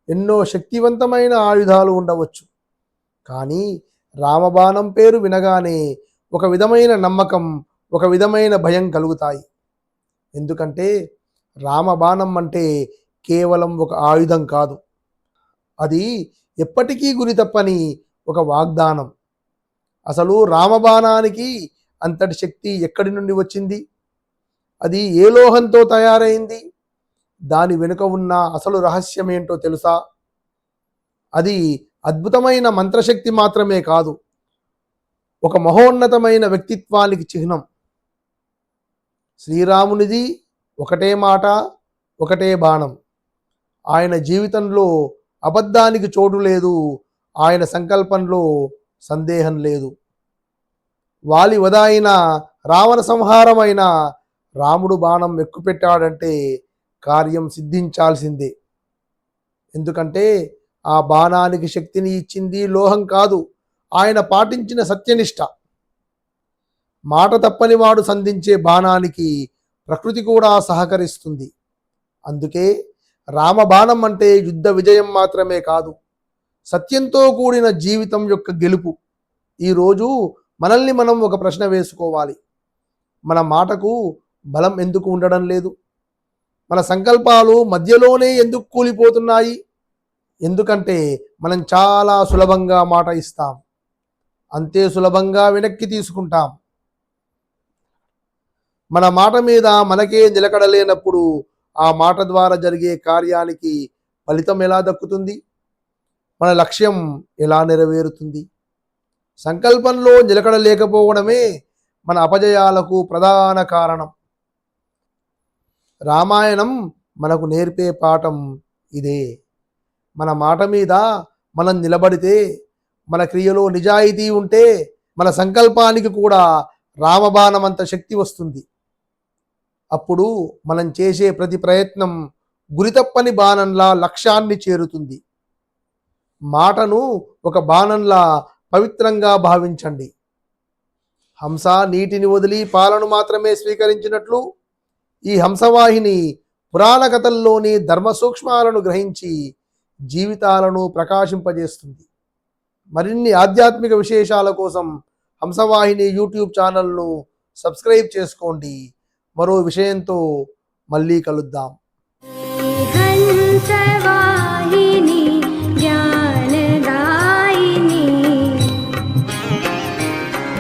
ఎన్నో శక్తివంతమైన ఆయుధాలు ఉండవచ్చు. కానీ రామబాణం పేరు వినగానే ఒక విధమైన నమ్మకం, ఒక విధమైన భయం కలుగుతాయి. ఎందుకంటే రామబాణం అంటే కేవలం ఒక ఆయుధం కాదు, అది ఎప్పటికీ గురి తప్పని ఒక వాగ్దానం. అసలు రామబాణానికి అంతటి శక్తి ఎక్కడి నుండి వచ్చింది? అది ఏ లోహంతో తయారైంది? దాని వెనుక ఉన్న అసలు రహస్యం ఏంటో తెలుసా? అది అద్భుతమైన మంత్రశక్తి మాత్రమే కాదు, ఒక మహోన్నతమైన వ్యక్తిత్వానికి చిహ్నం. శ్రీరామునిది ఒకటే మాట, ఒకటే బాణం. ఆయన జీవితంలో అబద్ధానికి చోటు లేదు, ఆయన సంకల్పంలో సందేహం లేదు. వాలి వదాయిన, రావణ సంహారమైన రాముడు బాణం ఎక్కుపెట్టాడంటే కార్యం సిద్ధించాల్సిందే. ఎందుకంటే ఆ బాణానికి శక్తిని ఇచ్చింది లోహం కాదు, ఆయన పాటించిన సత్యనిష్ట. మాట తప్పని వాడు సంధించే బాణానికి ప్రకృతి కూడా సహకరిస్తుంది. అందుకే రామబాణం అంటే యుద్ధ విజయం మాత్రమే కాదు, సత్యంతో కూడిన జీవితం యొక్క గెలుపు. ఈరోజు మనల్ని మనం ఒక ప్రశ్న వేసుకోవాలి. మన మాటకు బలం ఎందుకు ఉండడం లేదు? మన సంకల్పాలు మధ్యలోనే ఎందుకు కూలిపోతున్నాయి? ఎందుకంటే మనం చాలా సులభంగా మాట ఇస్తాం, అంతే సులభంగా వెనక్కి తీసుకుంటాం. మన మాట మీద మనకే నిలకడలేనప్పుడు ఆ మాట ద్వారా జరిగే కార్యానికి ఫలితం ఎలా దక్కుతుంది? మన లక్ష్యం ఎలా నెరవేరుతుంది? సంకల్పంలో నిలకడ లేకపోవడమే మన అపజయాలకు ప్రధాన కారణం. రామాయణం మనకు నేర్పే పాఠం ఇదే. మన మాట మీద మనం నిలబడితే, మన క్రియలో నిజాయితీ ఉంటే, మన సంకల్పానికి కూడా రామబాణమంత శక్తి వస్తుంది. అప్పుడు మనం చేసే ప్రతి ప్రయత్నం గురితప్పని బాణంలా లక్ష్యాన్ని చేరుతుంది. మాటను ఒక బాణంలా పవిత్రంగా భావించండి. హంస నీటిని వదిలి పాలను మాత్రమే స్వీకరించినట్లు ఈ హంసవాహిని పురాణ కథల్లోని ధర్మ సూక్ష్మాలను గ్రహించి జీవితాలను ప్రకాశింపజేస్తుంది. మరిన్ని ఆధ్యాత్మిక విశేషాల కోసం హంసవాహిని యూట్యూబ్ ఛానల్ను సబ్స్క్రైబ్ చేసుకోండి. మరో విషయంతో మళ్ళీ కలుద్దాం.